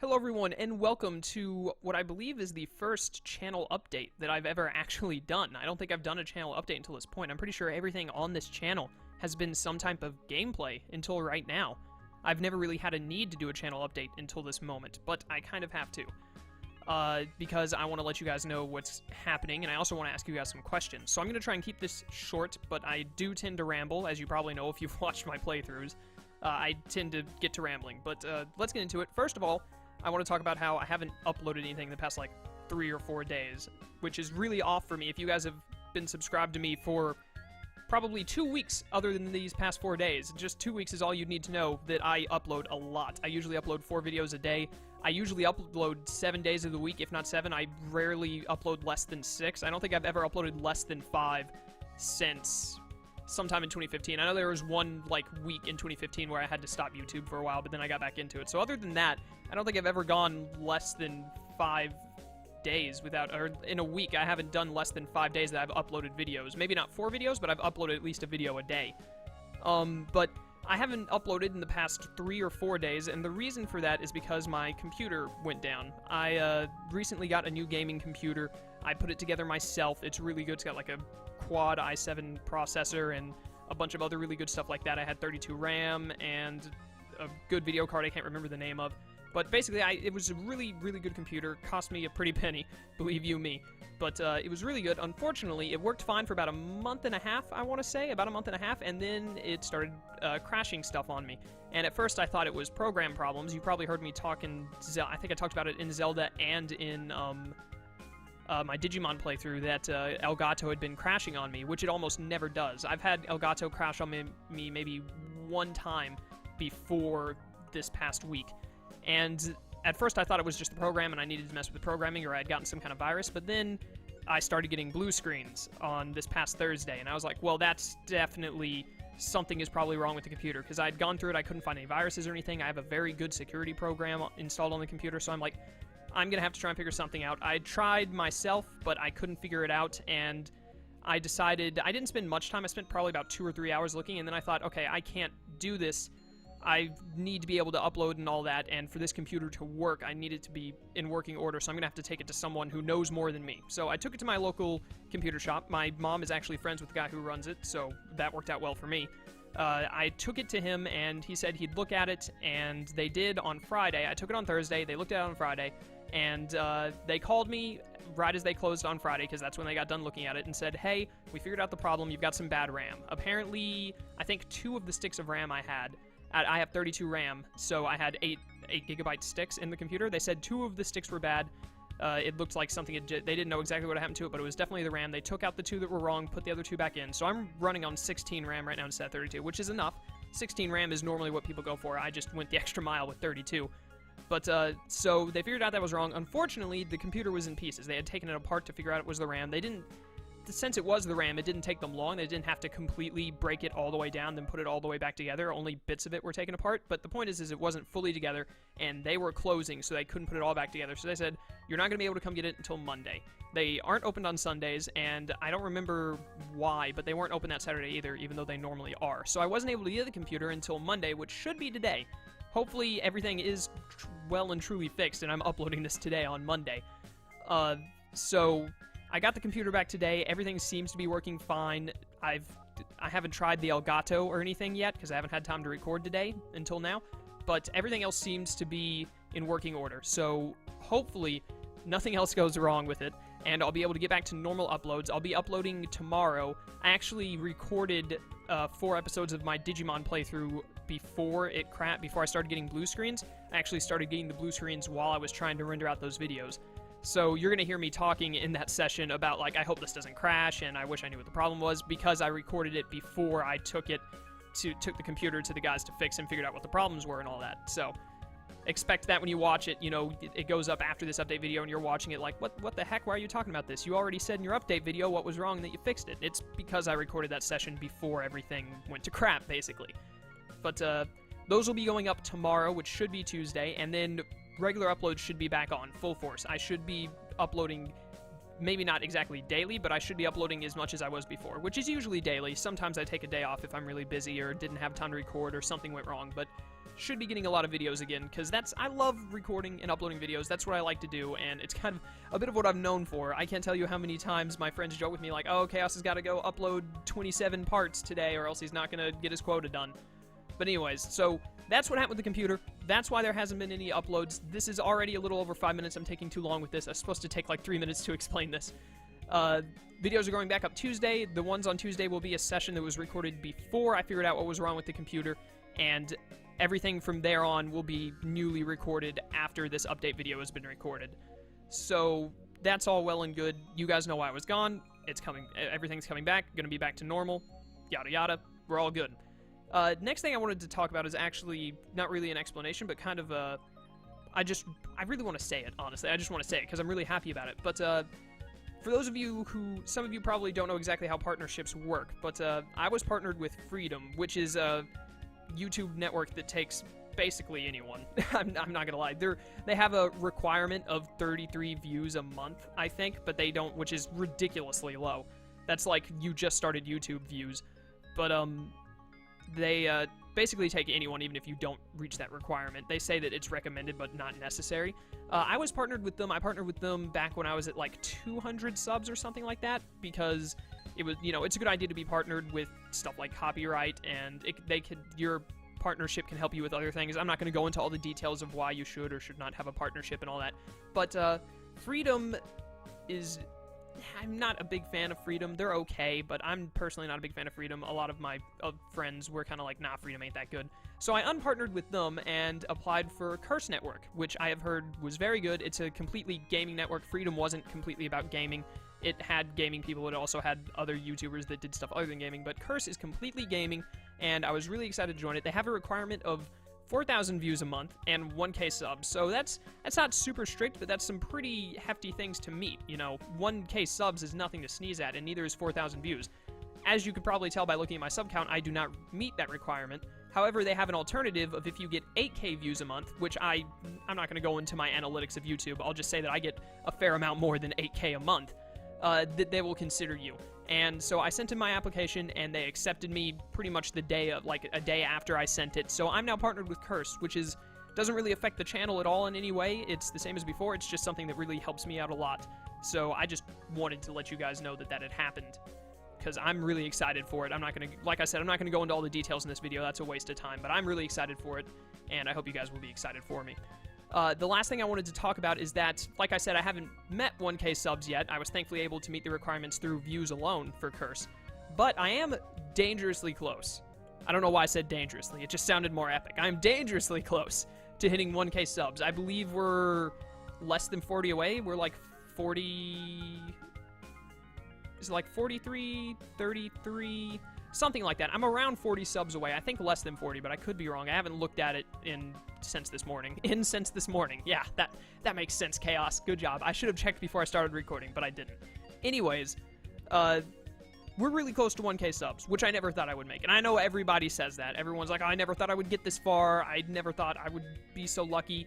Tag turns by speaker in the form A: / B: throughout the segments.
A: Hello everyone, and welcome to what I believe is the first channel update that I've ever actually done. I don't think I've done a channel update until this point. I'm pretty sure everything on this channel has been some type of gameplay until right now. I've never really had a need to do a channel update until this moment, but I kind of have to. Because I want to let you guys know what's happening, and I also want to ask you guys some questions. So I'm going to try and keep this short, but I do tend to ramble, as you probably know if you've watched my playthroughs. I tend to get to rambling, but let's get into it. First of all, I want to talk about how I haven't uploaded anything the past, 3 or 4 days, which is really off for me. If you guys have been subscribed to me for probably 2 weeks other than these past 4 days, just 2 weeks is all you need to know that I upload a lot. I usually upload 4 videos a day. I usually upload 7 days of the week, if not 7. I rarely upload less than 6. I don't think I've ever uploaded less than 5 since sometime in 2015. I know there was one, week in 2015 where I had to stop YouTube for a while, but then I got back into it. So other than that, I don't think I've ever gone less than 5 days without, or in a week, I haven't done less than 5 days that I've uploaded videos. Maybe not 4 videos, but I've uploaded at least a video a day. But I haven't uploaded in the past 3 or 4 days, and the reason for that is because my computer went down. I recently got a new gaming computer. I put it together myself. It's really good. It's got a quad i7 processor and a bunch of other really good stuff like that. I had 32 RAM and a good video card I can't remember the name of. But basically, it was a really, really good computer. Cost me a pretty penny, believe you me. But it was really good. Unfortunately, it worked fine for about a month and a half, I want to say. About a month and a half, and then it started crashing stuff on me. And at first, I thought it was program problems. You probably heard me talk in Zelda. I think I talked about it in Zelda and in my Digimon playthrough that Elgato had been crashing on me, which it almost never does. I've had Elgato crash on me maybe one time before this past week. And at first I thought it was just the program and I needed to mess with the programming or I had gotten some kind of virus, but then I started getting blue screens on this past Thursday, and I was like, well, that's definitely something is probably wrong with the computer, because I'd gone through it, I couldn't find any viruses or anything. I have a very good security program installed on the computer, so I'm like, I'm going to have to try and figure something out. I tried myself, but I couldn't figure it out, and I decided, I didn't spend much time, I spent probably about 2 or 3 hours looking, and then I thought, okay, I can't do this. I need to be able to upload and all that, and for this computer to work, I need it to be in working order, so I'm going to have to take it to someone who knows more than me. So I took it to my local computer shop. My mom is actually friends with the guy who runs it, so that worked out well for me. I took it to him, and he said he'd look at it, and they did on Friday. I took it on Thursday, they looked at it on Friday, and they called me right as they closed on Friday, because that's when they got done looking at it, and said, hey, we figured out the problem, you've got some bad RAM. Apparently, I think 2 of the sticks of RAM I had, I have 32 RAM, so I had 8 gigabyte sticks in the computer. They said 2 of the sticks were bad. It looked like something, they didn't know exactly what happened to it, but it was definitely the RAM. They took out the 2 that were wrong, put the other 2 back in. So I'm running on 16 RAM right now instead of 32, which is enough. 16 RAM is normally what people go for. I just went the extra mile with 32. But, so they figured out that was wrong. Unfortunately, the computer was in pieces. They had taken it apart to figure out it was the RAM. They didn't, since it was the RAM, it didn't take them long. They didn't have to completely break it all the way down, then put it all the way back together. Only bits of it were taken apart. But the point is it wasn't fully together, and they were closing, so they couldn't put it all back together. So they said, you're not going to be able to come get it until Monday. They aren't opened on Sundays, and I don't remember why, but they weren't open that Saturday either, even though they normally are. So I wasn't able to get the computer until Monday, which should be today. Hopefully everything is well and truly fixed, and I'm uploading this today on Monday. So I got the computer back today. Everything seems to be working fine. I haven't tried the Elgato or anything yet because I haven't had time to record today until now, but everything else seems to be in working order. So hopefully nothing else goes wrong with it, and I'll be able to get back to normal uploads. I'll be uploading tomorrow. I actually recorded 4 episodes of my Digimon playthrough before I started getting blue screens. I actually started getting the blue screens while I was trying to render out those videos. So you're going to hear me talking in that session about, I hope this doesn't crash, and I wish I knew what the problem was, because I recorded it before I took the computer to the guys to fix and figured out what the problems were and all that. So expect that when you watch it, it goes up after this update video, and you're watching it like, what the heck, why are you talking about this? You already said in your update video what was wrong and that you fixed it. It's because I recorded that session before everything went to crap, basically. But those will be going up tomorrow, which should be Tuesday, and then regular uploads should be back on full force. I should be uploading, maybe not exactly daily, but I should be uploading as much as I was before, which is usually daily. Sometimes I take a day off if I'm really busy or didn't have time to record or something went wrong, but should be getting a lot of videos again, because I love recording and uploading videos. That's what I like to do, and it's kind of a bit of what I'm known for. I can't tell you how many times my friends joke with me like, oh, Chaos has got to go upload 27 parts today, or else he's not going to get his quota done. But anyways, so that's what happened with the computer. That's why there hasn't been any uploads. This is already a little over 5 minutes. I'm taking too long with this. I was supposed to take like 3 minutes to explain this. Videos are going back up Tuesday. The ones on Tuesday will be a session that was recorded before I figured out what was wrong with the computer, and everything from there on will be newly recorded after this update video has been recorded. So that's all well and good. You guys know why I was gone. It's coming. Everything's coming back. Gonna be back to normal. Yada yada. We're all good. Next thing I wanted to talk about is actually not really an explanation, but kind of a... I really want to say it, honestly. I just want to say it because I'm really happy about it. But for those of you who... Some of you probably don't know exactly how partnerships work, but I was partnered with Freedom, which is a YouTube network that takes basically anyone. I'm not gonna lie. They have a requirement of 33 views a month, I think, but they don't, which is ridiculously low. That's like you just started YouTube views. But they basically take anyone even if you don't reach that requirement. They say that it's recommended but not necessary. I was partnered with them. I partnered with them back when I was at like 200 subs or something like that, because it was, you know, it's a good idea to be partnered with stuff like copyright, and your partnership can help you with other things. I'm not going to go into all the details of why you should or should not have a partnership and all that, but Freedom is... I'm not a big fan of Freedom. They're okay, but I'm personally not a big fan of Freedom. A lot of my friends were kind of like, nah, Freedom ain't that good. So I unpartnered with them and applied for Curse Network, which I have heard was very good. It's a completely gaming network. Freedom wasn't completely about gaming. It had gaming people. It also had other YouTubers that did stuff other than gaming, but Curse is completely gaming, and I was really excited to join it. They have a requirement of 4,000 views a month and 1K subs, so that's not super strict, but that's some pretty hefty things to meet. You know, 1K subs is nothing to sneeze at, and neither is 4,000 views. As you could probably tell by looking at my sub count, I do not meet that requirement. However, they have an alternative of if you get 8K views a month, which I'm not going to go into my analytics of YouTube. I'll just say that I get a fair amount more than 8K a month, that they will consider you. And so I sent in my application, and they accepted me pretty much the day of, like, a day after I sent it. So I'm now partnered with Curse, which doesn't really affect the channel at all in any way. It's the same as before. It's just something that really helps me out a lot. So I just wanted to let you guys know that had happened, because I'm really excited for it. I'm not going to, like I said, I'm not going to go into all the details in this video. That's a waste of time, but I'm really excited for it, and I hope you guys will be excited for me. The last thing I wanted to talk about is that, like I said, I haven't met 1K subs yet. I was thankfully able to meet the requirements through views alone for Curse. But I am dangerously close. I don't know why I said dangerously. It just sounded more epic. I'm dangerously close to hitting 1K subs. I believe we're less than 40 away. We're like 40... Is it like 43, 33... Something like that. I'm around 40 subs away. I think less than 40, but I could be wrong. I haven't looked at it since this morning. Since this morning. Yeah, that makes sense, Chaos. Good job. I should have checked before I started recording, but I didn't. Anyways, we're really close to 1K subs, which I never thought I would make. And I know everybody says that. Everyone's like, oh, I never thought I would get this far. I never thought I would be so lucky.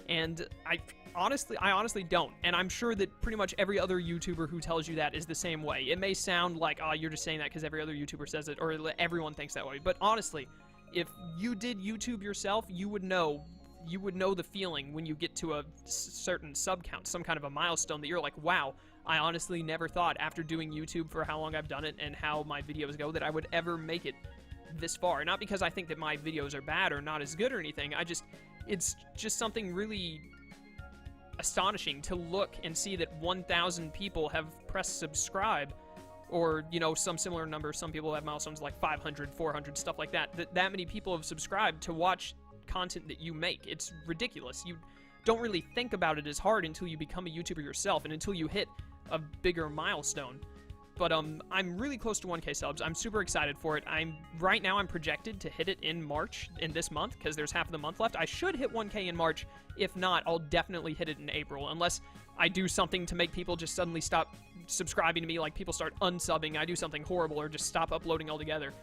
A: And I honestly don't. And I'm sure that pretty much every other YouTuber who tells you that is the same way. It may sound like, oh, you're just saying that because every other YouTuber says it, or everyone thinks that way. But honestly, if you did YouTube yourself, you would know the feeling when you get to a certain sub count, some kind of a milestone that you're like, wow, I honestly never thought after doing YouTube for how long I've done it and how my videos go that I would ever make it this far. Not because I think that my videos are bad or not as good or anything. It's just something really astonishing to look and see that 1,000 people have pressed subscribe, or, you know, some similar number. Some people have milestones like 500, 400, stuff like that. That many people have subscribed to watch content that you make. It's ridiculous. You don't really think about it as hard until you become a YouTuber yourself and until you hit a bigger milestone. But I'm really close to 1K subs. I'm super excited for it. Right now I'm projected to hit it in March, in this month, because there's half of the month left. I should hit 1K in March. If not, I'll definitely hit it in April, unless I do something to make people just suddenly stop subscribing to me, like people start unsubbing, I do something horrible, or just stop uploading altogether.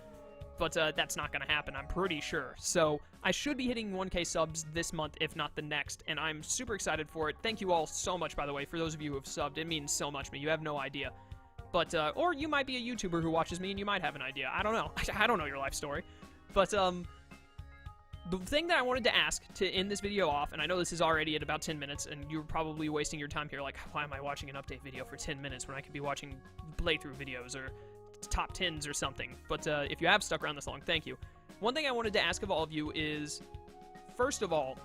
A: But that's not going to happen, I'm pretty sure. So I should be hitting 1K subs this month, if not the next, and I'm super excited for it. Thank you all so much, by the way, for those of you who have subbed. It means so much to me. You have no idea. But, or you might be a YouTuber who watches me and you might have an idea. I don't know. I don't know your life story. But, The thing that I wanted to ask to end this video off, and I know this is already at about 10 minutes, and you're probably wasting your time here, like, why am I watching an update video for 10 minutes when I could be watching playthrough videos or top 10s or something? But if you have stuck around this long, thank you. One thing I wanted to ask of all of you is, first of all,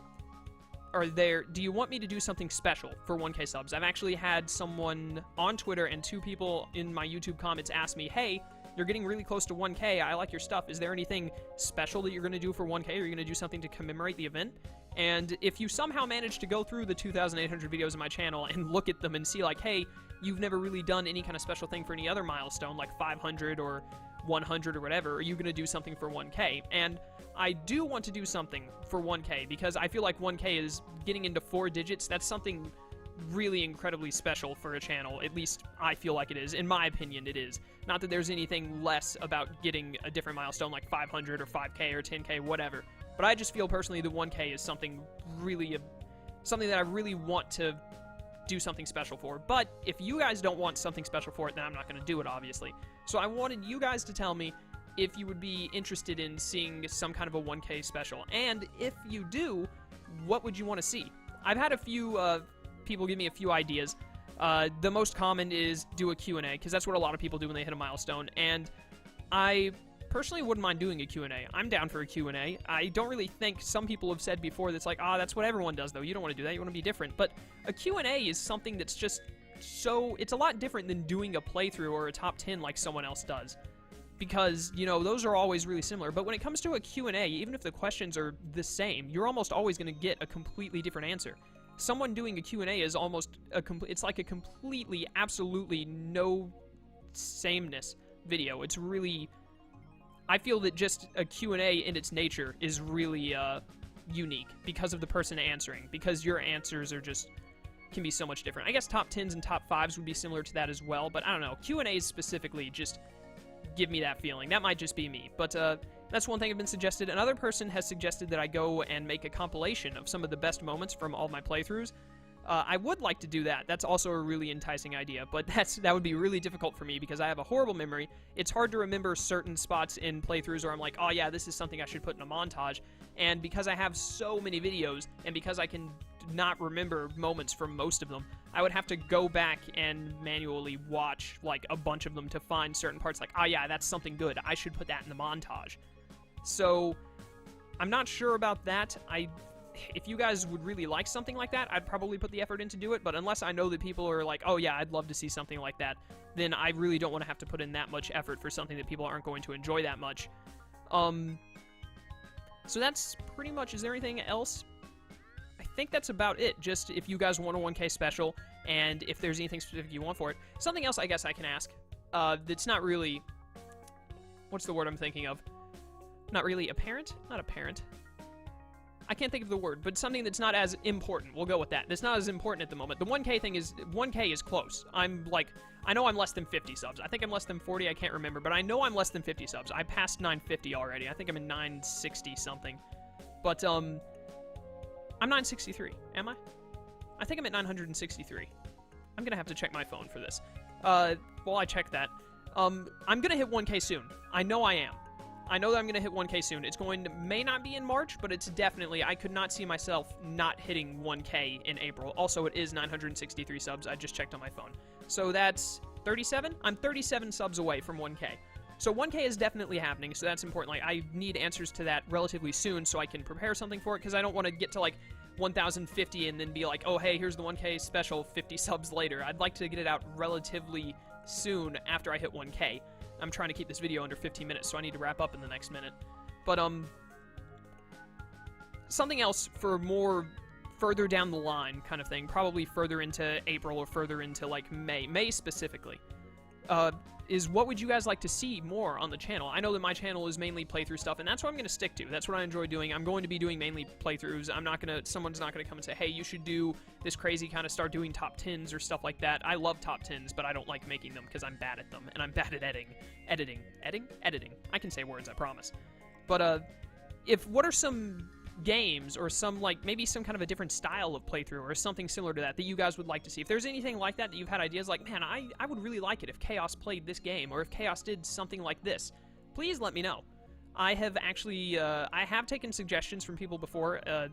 A: do you want me to do something special for 1K subs? I've actually had someone on Twitter and 2 people in my YouTube comments ask me, hey, you're getting really close to 1K, I like your stuff, is there anything special that you're going to do for 1K? Are you going to do something to commemorate the event? And if you somehow manage to go through the 2,800 videos on my channel and look at them and see like, hey, you've never really done any kind of special thing for any other milestone, like 500 or 100 or whatever, are you going to do something for 1K? And I do want to do something for 1K because I feel like 1K is getting into 4 digits. That's something really incredibly special for a channel. At least I feel like it is. In my opinion, it is. Not that there's anything less about getting a different milestone like 500 or 5K or 10K, whatever. But I just feel personally that 1K is something that I really want to do something special for. But if you guys don't want something special for it, then I'm not going to do it, obviously. So I wanted you guys to tell me if you would be interested in seeing some kind of a 1K special. And if you do, what would you want to see? I've had a few people give me a few ideas. The most common is do a Q&A, because that's what a lot of people do when they hit a milestone. And I personally wouldn't mind doing a Q&A. I'm down for a Q&A. I don't really think, some people have said before that's like, that's what everyone does, though. You don't want to do that. You want to be different. But a Q&A is something that's just so, it's a lot different than doing a playthrough or a top 10 like someone else does. Because, you know, those are always really similar. But when it comes to a Q&A, even if the questions are the same, you're almost always going to get a completely different answer. Someone doing a Q&A is almost it's like a completely, absolutely no sameness video. It's really, I feel that just a Q&A in its nature is really unique because of the person answering, because your answers are just, can be so much different. I guess top 10s and top 5s would be similar to that as well, but I don't know. Q&As specifically just give me that feeling. That might just be me, but that's one thing that's been suggested. Another person has suggested that I go and make a compilation of some of the best moments from all my playthroughs. I would like to do that. That's also a really enticing idea, but that would be really difficult for me because I have a horrible memory. It's hard to remember certain spots in playthroughs where I'm like, oh yeah, this is something I should put in a montage. And because I have so many videos, and because I can not remember moments from most of them, I would have to go back and manually watch like a bunch of them to find certain parts like, oh yeah, that's something good. I should put that in the montage. So I'm not sure about that. If you guys would really like something like that, I'd probably put the effort in to do it, but unless I know that people are like, oh yeah, I'd love to see something like that, then I really don't want to have to put in that much effort for something that people aren't going to enjoy that much. So that's pretty much, is there anything else? I think that's about it. Just if you guys want a 1K special, and if there's anything specific you want for it. Something else I guess I can ask, that's not really, what's the word I'm thinking of? Not really apparent? Not apparent. I can't think of the word, but something that's not as important. We'll go with that. That's not as important at the moment. The 1K thing is, 1K is close. I'm like, I know I'm less than 50 subs. I think I'm less than 40, I can't remember, but I know I'm less than 50 subs. I passed 950 already. I think I'm in 960 something. But, I'm 963, am I? I think I'm at 963. I'm gonna have to check my phone for this. While I check that, I'm gonna hit 1K soon. I know I am. I know that I'm going to hit 1K soon. It's going to, may not be in March, but it's definitely, I could not see myself not hitting 1K in April. Also, it is 963 subs. I just checked on my phone. So that's 37? I'm 37 subs away from 1K. So 1K is definitely happening, so that's important. Like, I need answers to that relatively soon so I can prepare something for it, because I don't want to get to, like, 1,050 and then be like, oh, hey, here's the 1K special 50 subs later. I'd like to get it out relatively soon after I hit 1K. I'm trying to keep this video under 15 minutes, so I need to wrap up in the next minute. But, something else for more further down the line kind of thing, probably further into April or further into, like, May specifically, is what would you guys like to see more on the channel? I know that my channel is mainly playthrough stuff, and that's what I'm going to stick to. That's what I enjoy doing. I'm going to be doing mainly playthroughs. Someone's not going to come and say, hey, you should do this crazy kind of start doing top 10s or stuff like that. I love top 10s, but I don't like making them because I'm bad at them, and I'm bad at editing. I can say words, I promise. But, what are some games or some, like, maybe some kind of a different style of playthrough or something similar to that you guys would like to see? If there's anything like that you've had ideas like, man, I would really like it if Chaos played this game, or if Chaos did something like this, please let me know. I have actually, I have taken suggestions from people before. It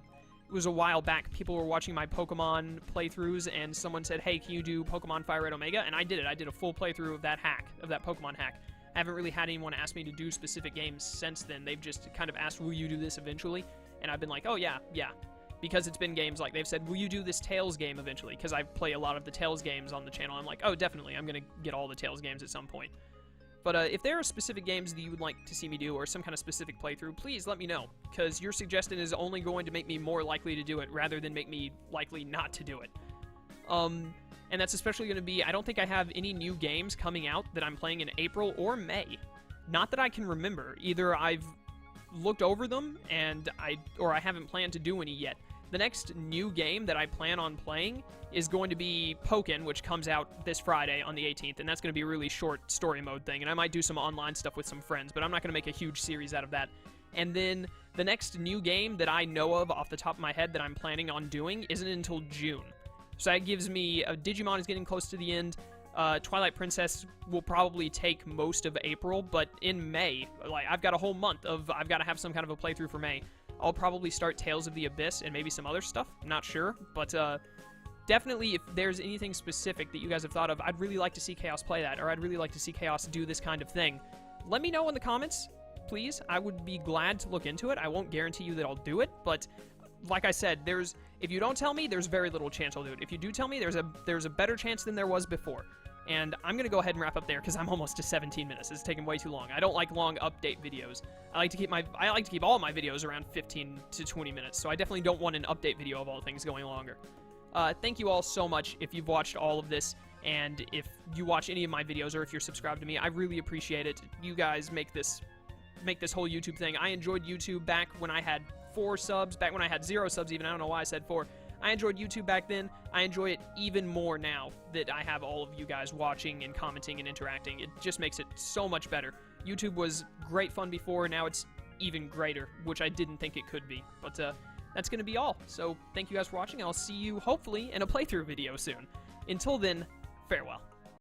A: was a while back. People were watching my Pokemon playthroughs, and someone said, hey, can you do Pokemon Fire Red Omega? And I did it. I did a full playthrough of that hack, of that Pokemon hack. I haven't really had anyone ask me to do specific games since then. They've just kind of asked, will you do this eventually? And I've been like, oh, yeah. Because it's been games like, they've said, will you do this Tales game eventually? Because I play a lot of the Tales games on the channel. I'm like, oh, definitely. I'm going to get all the Tales games at some point. But if there are specific games that you would like to see me do, or some kind of specific playthrough, please let me know, because your suggestion is only going to make me more likely to do it, rather than make me likely not to do it. And that's especially going to be, I don't think I have any new games coming out that I'm playing in April or May. Not that I can remember. Either I've looked over them, or I haven't planned to do any yet. The next new game that I plan on playing is going to be Pokken, which comes out this Friday on the 18th, and that's going to be a really short story mode thing, and I might do some online stuff with some friends, but I'm not going to make a huge series out of that. And then the next new game that I know of off the top of my head that I'm planning on doing isn't until June. So that gives me, Digimon is getting close to the end, Twilight Princess will probably take most of April, but in May, like, I've got a whole month of, I've got to have some kind of a playthrough for May. I'll probably start Tales of the Abyss and maybe some other stuff. I'm not sure, but definitely if there's anything specific that you guys have thought of, I'd really like to see Chaos play that, or I'd really like to see Chaos do this kind of thing. Let me know in the comments, please. I would be glad to look into it. I won't guarantee you that I'll do it, but like I said, if you don't tell me, there's very little chance I'll do it. If you do tell me, there's a better chance than there was before. And I'm going to go ahead and wrap up there because I'm almost to 17 minutes. It's taking way too long. I don't like long update videos. I like to keep all my videos around 15 to 20 minutes, so I definitely don't want an update video of all things going longer. Thank you all so much if you've watched all of this, and if you watch any of my videos, or if you're subscribed to me. I really appreciate it. You guys make this whole YouTube thing. I enjoyed YouTube back when I had 4 subs, back when I had 0 subs even. I don't know why I said 4. I enjoyed YouTube back then. I enjoy it even more now that I have all of you guys watching and commenting and interacting. It just makes it so much better. YouTube was great fun before, now it's even greater, which I didn't think it could be. But that's going to be all. So thank you guys for watching, and I'll see you hopefully in a playthrough video soon. Until then, farewell.